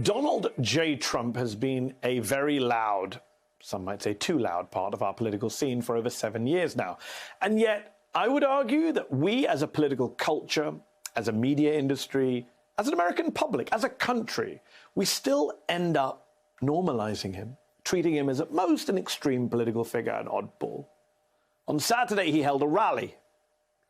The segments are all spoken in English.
Donald J. Trump has been a very loud, some might say too loud, part of our political scene for over 7 years now. And yet, I would argue that we as a political culture, as a media industry, as an American public, as a country, we still end up normalizing him, treating him as at most an extreme political figure, an oddball. On Saturday, he held a rally.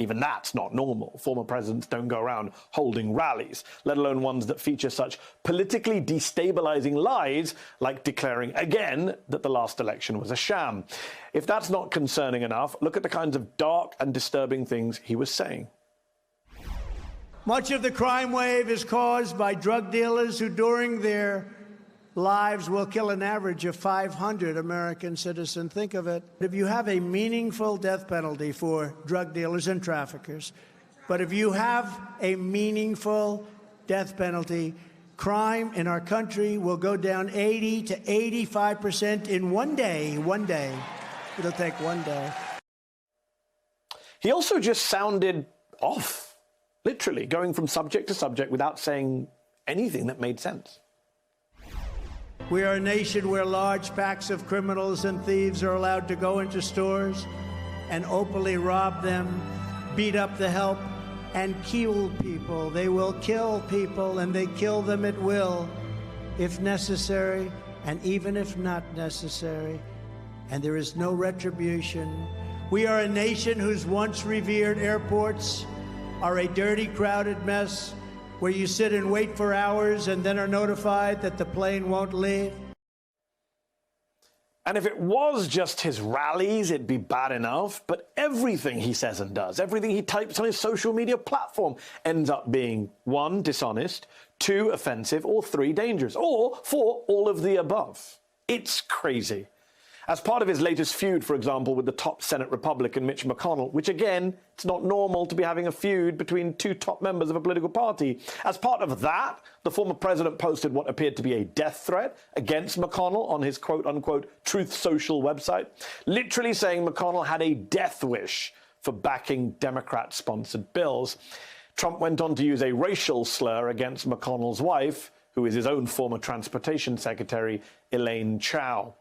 Even that's not normal. Former presidents don't go around holding rallies, let alone ones that feature such politically destabilizing lies like declaring again that the last election was a sham. If that's not concerning enough, look at the kinds of dark and disturbing things he was saying. Much of the crime wave is caused by drug dealers who, during their lives, will kill an average of 500 American citizens. Think of it. If you have a meaningful death penalty for drug dealers and traffickers, but if you have a meaningful death penalty, crime in our country will go down 80 to 85% in one day. One day. It'll take one day. He also just sounded off, literally, going from subject to subject without saying anything that made sense. We are a nation where large packs of criminals and thieves are allowed to go into stores and openly rob them, beat up the help, and kill people. They will kill people, and they kill them at will, if necessary, and even if not necessary. And there is no retribution. We are a nation whose once revered airports are a dirty, crowded mess, where you sit and wait for hours and then are notified that the plane won't leave. And if it was just his rallies, it'd be bad enough. But everything he says and does, everything he types on his social media platform ends up being 1, dishonest, 2, offensive, or 3, dangerous, or 4, all of the above. It's crazy. As part of his latest feud, for example, with the top Senate Republican Mitch McConnell, which again, it's not normal to be having a feud between 2 top members of a political party. As part of that, the former president posted what appeared to be a death threat against McConnell on his quote-unquote Truth Social website, literally saying McConnell had a death wish for backing Democrat-sponsored bills. Trump went on to use a racial slur against McConnell's wife, who is his own former transportation secretary, Elaine Chao.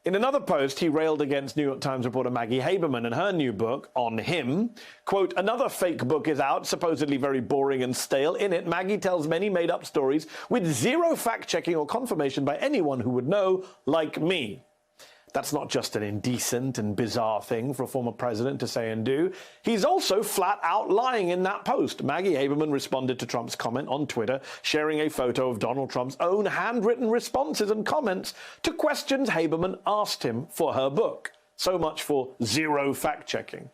In another post, he railed against New York Times reporter Maggie Haberman and her new book, On Him. Quote, another fake book is out, supposedly very boring and stale. In it, Maggie tells many made-up stories with zero fact-checking or confirmation by anyone who would know, like me. That's not just an indecent and bizarre thing for a former president to say and do. He's also flat out lying in that post. Maggie Haberman responded to Trump's comment on Twitter, sharing a photo of Donald Trump's own handwritten responses and comments to questions Haberman asked him for her book. So much for zero fact-checking.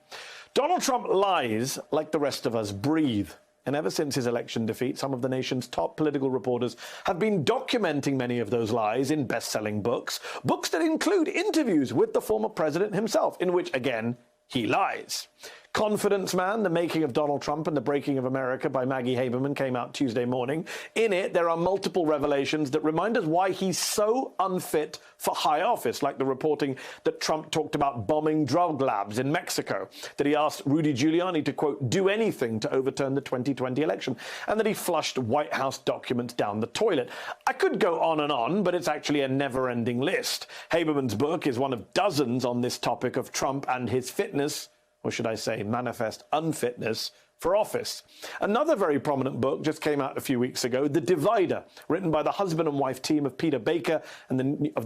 Donald Trump lies like the rest of us breathe. And ever since his election defeat, some of the nation's top political reporters have been documenting many of those lies in best-selling books, books that include interviews with the former president himself, in which, again, he lies. Confidence Man, The Making of Donald Trump and the Breaking of America by Maggie Haberman came out Tuesday morning. In it, there are multiple revelations that remind us why he's so unfit for high office, like the reporting that Trump talked about bombing drug labs in Mexico, that he asked Rudy Giuliani to, quote, do anything to overturn the 2020 election, and that he flushed White House documents down the toilet. I could go on, but it's actually a never-ending list. Haberman's book is one of dozens on this topic of Trump and his fitness, or should I say manifest unfitness, for office. Another very prominent book just came out a few weeks ago, The Divider, written by the husband and wife team of Peter Baker of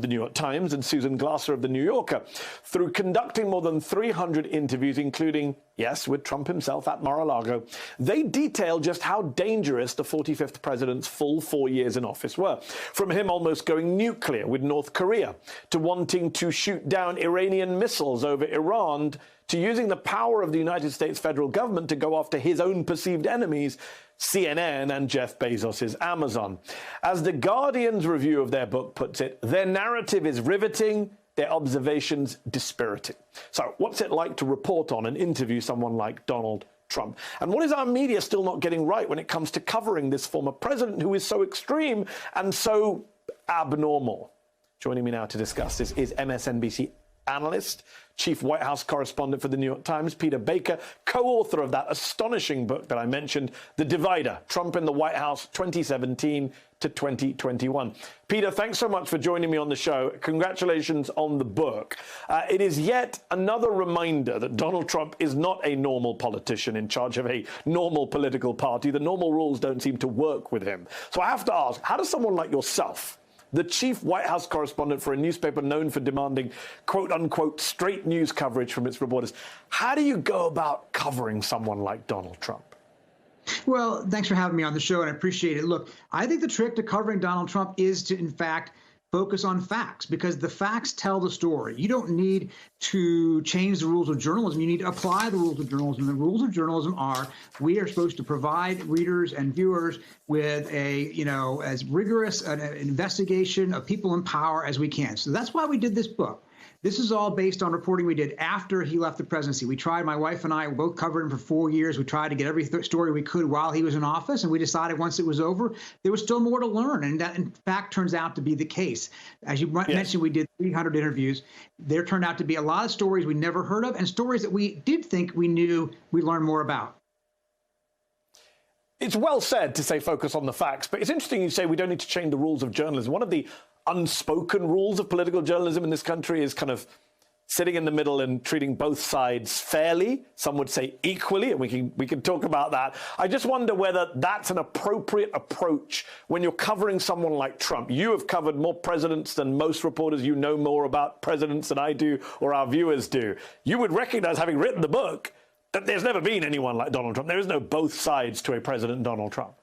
the New York Times and Susan Glasser of the New Yorker. Through conducting more than 300 interviews, including, yes, with Trump himself at Mar-a-Lago, they detail just how dangerous the 45th president's full 4 years in office were. From him almost going nuclear with North Korea, to wanting to shoot down Iranian missiles over Iran, to using the power of the United States federal government to go after his own perceived enemies, CNN and Jeff Bezos' Amazon. As The Guardian's review of their book puts it, their narrative is riveting, their observations dispiriting. So what's it like to report on and interview someone like Donald Trump? And what is our media still not getting right when it comes to covering this former president who is so extreme and so abnormal? Joining me now to discuss this is MSNBC analyst, chief White House correspondent for the New York Times, Peter Baker, co-author of that astonishing book that I mentioned, The Divider, Trump in the White House 2017 to 2021. Peter, thanks so much for joining me on the show. Congratulations on the book. It is yet another reminder that Donald Trump is not a normal politician in charge of a normal political party. The normal rules don't seem to work with him. So I have to ask, how does someone like yourself, the chief White House correspondent for a newspaper known for demanding quote-unquote straight news coverage from its reporters, how do you go about covering someone like Donald Trump? Well, thanks for having me on the show, and I appreciate it. Look, I think the trick to covering Donald Trump is to, in fact, focus on facts, because the facts tell the story. You don't need to change the rules of journalism. You need to apply the rules of journalism. The rules of journalism are we are supposed to provide readers and viewers with a, as rigorous an investigation of people in power as we can. So that's why we did this book. This is all based on reporting we did after he left the presidency. We tried, my wife and I both covered him for 4 years. We tried to get every story we could while he was in office, and we decided once it was over, there was still more to learn. And that, in fact, turns out to be the case. As you mentioned, we did 300 interviews. There turned out to be a lot of stories we never heard of and stories that we did think we knew we learned more about. It's well said to say focus on the facts, but it's interesting you say we don't need to change the rules of journalism. One of the unspoken rules of political journalism in this country is kind of sitting in the middle and treating both sides fairly. Some would say equally, and we can talk about that. I just wonder whether that's an appropriate approach when you're covering someone like Trump. You have covered more presidents than most reporters. You know more about presidents than I do or our viewers do. You would recognize, having written the book, that there's never been anyone like Donald Trump. There is no both sides to a President Donald Trump.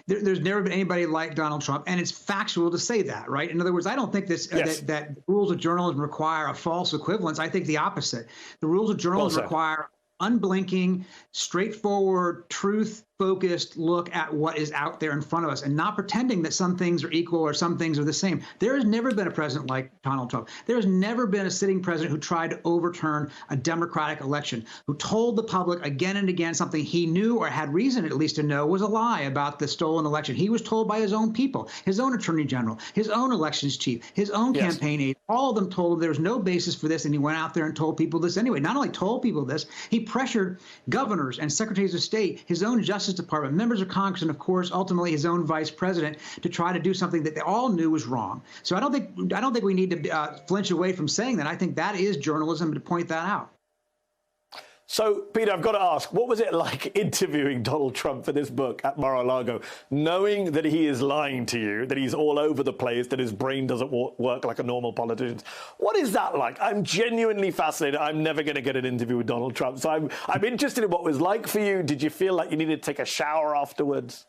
There's never been anybody like Donald Trump, and it's factual to say that, right? In other words, I don't think this that rules of journalism require a false equivalence. I think the opposite. The rules of journalism require unblinking, straightforward, truth-focused look at what is out there in front of us, and not pretending that some things are equal or some things are the same. There has never been a president like Donald Trump. There has never been a sitting president who tried to overturn a democratic election, who told the public again and again something he knew or had reason at least to know was a lie about the stolen election. He was told by his own people, his own attorney general, his own elections chief, his own campaign aide. All of them told him there was no basis for this, and he went out there and told people this anyway. Not only told people this, he pressured governors and secretaries of state, his own Justice Department, members of Congress, and of course, ultimately his own vice president, to try to do something that they all knew was wrong. So I don't think we need to flinch away from saying that. I think that is journalism to point that out. So, Peter, I've got to ask, what was it like interviewing Donald Trump for this book at Mar-a-Lago, knowing that he is lying to you, that he's all over the place, that his brain doesn't work like a normal politician's? What is that like? I'm genuinely fascinated. I'm never going to get an interview with Donald Trump. So I'm interested in what it was like for you. Did you feel like you needed to take a shower afterwards?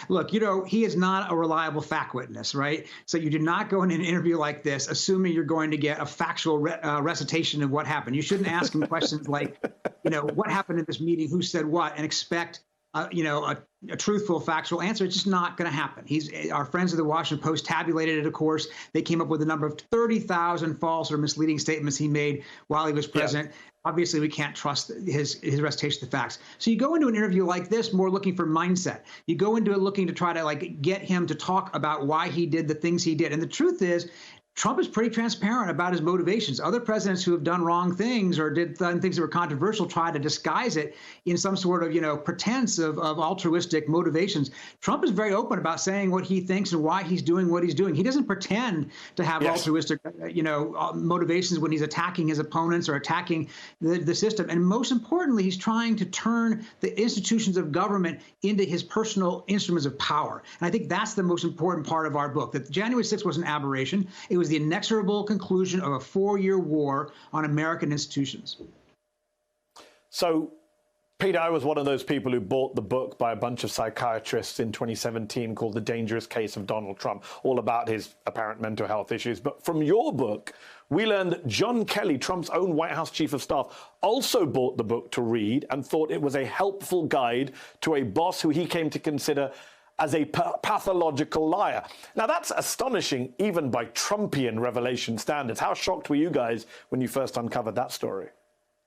Look, he is not a reliable fact witness, right? So you do not go in an interview like this assuming you're going to get a factual recitation of what happened. You shouldn't ask him questions like, what happened in this meeting, who said what, and expect, a truthful, factual answer. It's just not going to happen. Our friends at the Washington Post tabulated it, of course. They came up with a number of 30,000 false or misleading statements he made while he was president. Yeah. Obviously, we can't trust his recitation of the facts. So you go into an interview like this more looking for mindset. You go into it looking to try to get him to talk about why he did the things he did. And the truth is, Trump is pretty transparent about his motivations. Other presidents who have done wrong things or done things that were controversial try to disguise it in some sort of, pretense of altruistic motivations. Trump is very open about saying what he thinks and why he's doing what he's doing. He doesn't pretend to have altruistic, motivations when he's attacking his opponents or attacking the system. And most importantly, he's trying to turn the institutions of government into his personal instruments of power. And I think that's the most important part of our book, that January 6th was an aberration. It was the inexorable conclusion of a 4-year war on American institutions. So, Peter, I was one of those people who bought the book by a bunch of psychiatrists in 2017 called The Dangerous Case of Donald Trump, all about his apparent mental health issues. But from your book, we learned that John Kelly, Trump's own White House chief of staff, also bought the book to read and thought it was a helpful guide to a boss who he came to consider as a pathological liar. Now, that's astonishing, even by Trumpian revelation standards. How shocked were you guys when you first uncovered that story?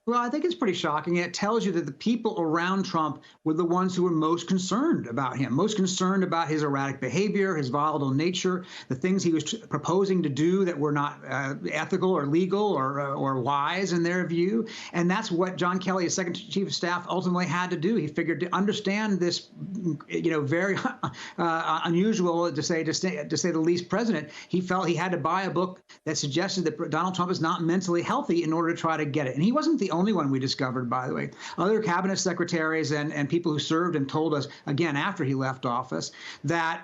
Well, I think it's pretty shocking. It tells you that the people around Trump were the ones who were most concerned about him, most concerned about his erratic behavior, his volatile nature, the things he was proposing to do that were not ethical or legal or wise in their view. And that's what John Kelly, his second chief of staff, ultimately had to do. He figured to understand this, very unusual, to say the least, president. He felt he had to buy a book that suggested that Donald Trump is not mentally healthy in order to try to get it. And he wasn't the only one we discovered, by the way. Other cabinet secretaries and people who served him told us, again, after he left office, that,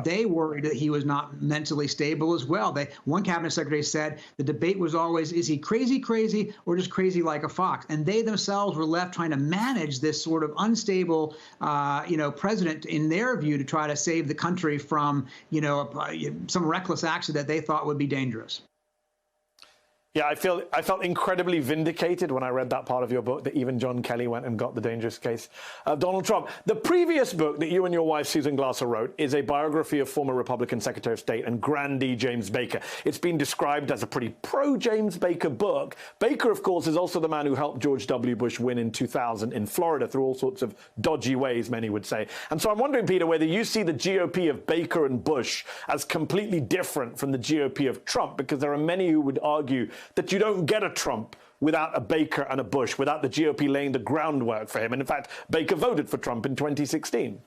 they worried that he was not mentally stable as well. One cabinet secretary said the debate was always, is he crazy, or just crazy like a fox? And they themselves were left trying to manage this sort of unstable, president, in their view, to try to save the country from, some reckless action that they thought would be dangerous. Yeah, I felt incredibly vindicated when I read that part of your book, that even John Kelly went and got the dangerous case of Donald Trump. The previous book that you and your wife, Susan Glasser, wrote is a biography of former Republican Secretary of State and grandee James Baker. It's been described as a pretty pro-James Baker book. Baker, of course, is also the man who helped George W. Bush win in 2000 in Florida through all sorts of dodgy ways, many would say. And so I'm wondering, Peter, whether you see the GOP of Baker and Bush as completely different from the GOP of Trump, because there are many who would argue that you don't get a Trump without a Baker and a Bush, without the GOP laying the groundwork for him. And in fact, Baker voted for Trump in 2016.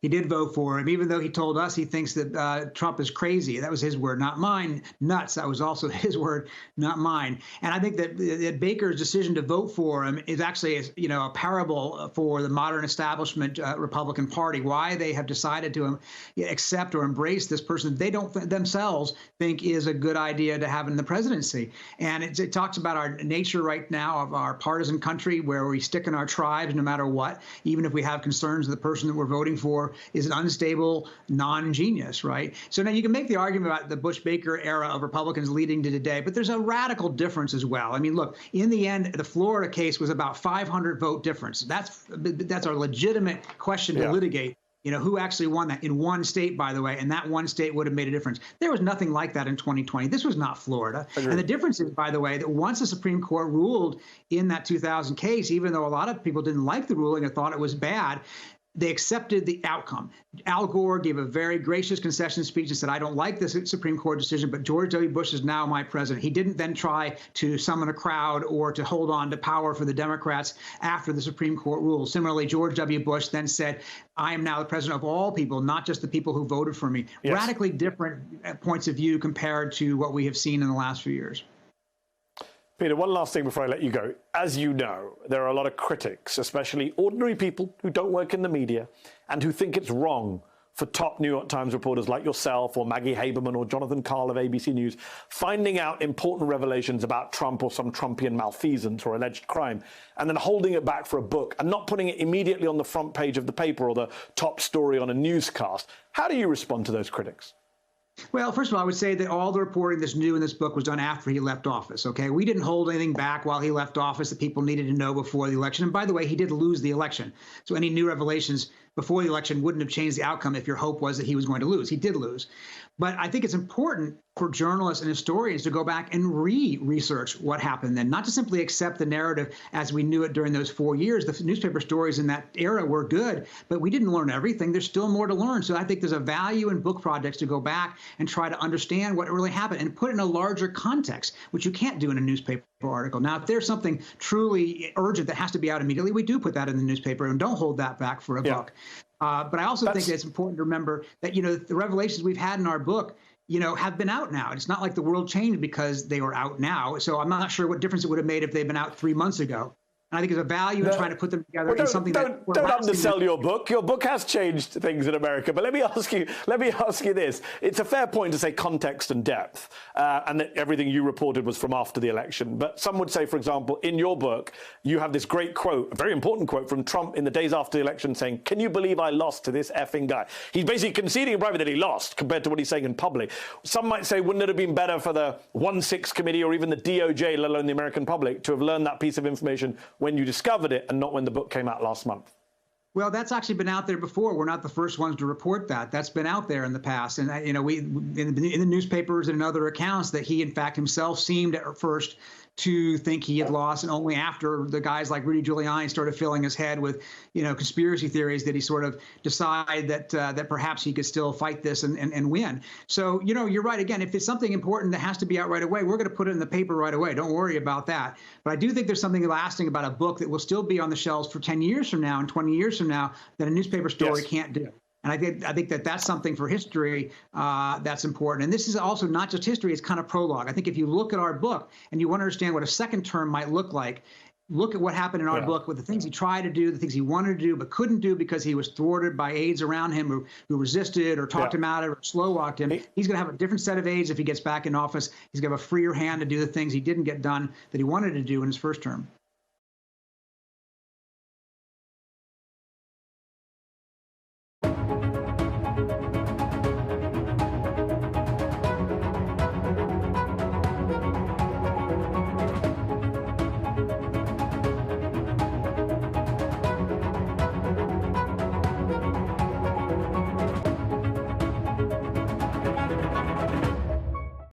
He did vote for him, even though he told us he thinks that Trump is crazy. That was his word, not mine. Nuts. That was also his word, not mine. And I think that Baker's decision to vote for him is actually, a parable for the modern establishment Republican Party. Why they have decided to accept or embrace this person they don't themselves think is a good idea to have in the presidency. And it talks about our nature right now of our partisan country, where we stick in our tribes no matter what, even if we have concerns that the person that we're voting for is an unstable non-genius, right? So now you can make the argument about the Bush-Baker era of Republicans leading to today, but there's a radical difference as well. I mean, look, in the end, the Florida case was about 500 vote difference. That's a legitimate question to litigate. Who actually won that in one state, by the way, and that one state would have made a difference. There was nothing like that in 2020. This was not Florida. Agreed. And the difference is, by the way, that once the Supreme Court ruled in that 2000 case, even though a lot of people didn't like the ruling or thought it was bad, they accepted the outcome. Al Gore gave a very gracious concession speech and said, I don't like this Supreme Court decision, but George W. Bush is now my president. He didn't then try to summon a crowd or to hold on to power for the Democrats after the Supreme Court ruled. Similarly, George W. Bush then said, I am now the president of all people, not just the people who voted for me. Yes. Radically different points of view compared to what we have seen in the last few years. Peter, one last thing before I let you go. As you know, there are a lot of critics, especially ordinary people who don't work in the media and who think it's wrong for top New York Times reporters like yourself or Maggie Haberman or Jonathan Karl of ABC News finding out important revelations about Trump or some Trumpian malfeasance or alleged crime and then holding it back for a book and not putting it immediately on the front page of the paper or the top story on a newscast. How do you respond to those critics? Well, first of all, I would say that all the reporting that's new in this book was done after he left office, okay? We didn't hold anything back while he left office that people needed to know before the election. And by the way, he did lose the election. So any new revelations before the election wouldn't have changed the outcome if your hope was that he was going to lose. He did lose. But I think it's important for journalists and historians to go back and research what happened then, not to simply accept the narrative as we knew it during those 4 years. The newspaper stories in that era were good, but we didn't learn everything. There's still more to learn. So I think there's a value in book projects to go back and try to understand what really happened and put it in a larger context, which you can't do in a newspaper article. Now, if there's something truly urgent that has to be out immediately, we do put that in the newspaper and don't hold that back for a book. But I also think it's important to remember that, the revelations we've had in our book, have been out now. It's not like the world changed because they were out now. So I'm not sure what difference it would have made if they'd been out 3 months ago. And I think there's a value in trying to put them together in something that don't undersell your book. Your book has changed things in America. But let me ask you this. It's a fair point to say context and depth, and that everything you reported was from after the election. But some would say, for example, in your book, you have this great quote, a very important quote from Trump in the days after the election saying, "Can you believe I lost to this effing guy?" He's basically conceding in private that he lost compared to what he's saying in public. Some might say, wouldn't it have been better for the 1-6 committee or even the DOJ, let alone the American public, to have learned that piece of information when you discovered it and not when the book came out last month? Well, that's actually been out there before. We're not the first ones to report that. That's been out there in the past. And, we in the newspapers and in other accounts that he, in fact, himself seemed at first to think he had lost, and only after the guys like Rudy Giuliani started filling his head with, conspiracy theories did he sort of decide that perhaps he could still fight this and win. So, you're right. Again, if it's something important that has to be out right away, we're going to put it in the paper right away. Don't worry about that. But I do think there's something lasting about a book that will still be on the shelves for 10 years from now and 20 years from now that a newspaper story can't do. And I think that that's something for history that's important. And this is also not just history, it's kind of prologue. I think if you look at our book and you want to understand what a second term might look like, look at what happened in our book with the things he tried to do, the things he wanted to do but couldn't do because he was thwarted by aides around him who resisted or talked him out of it or slow-walked him. He's going to have a different set of aides if he gets back in office. He's going to have a freer hand to do the things he didn't get done that he wanted to do in his first term.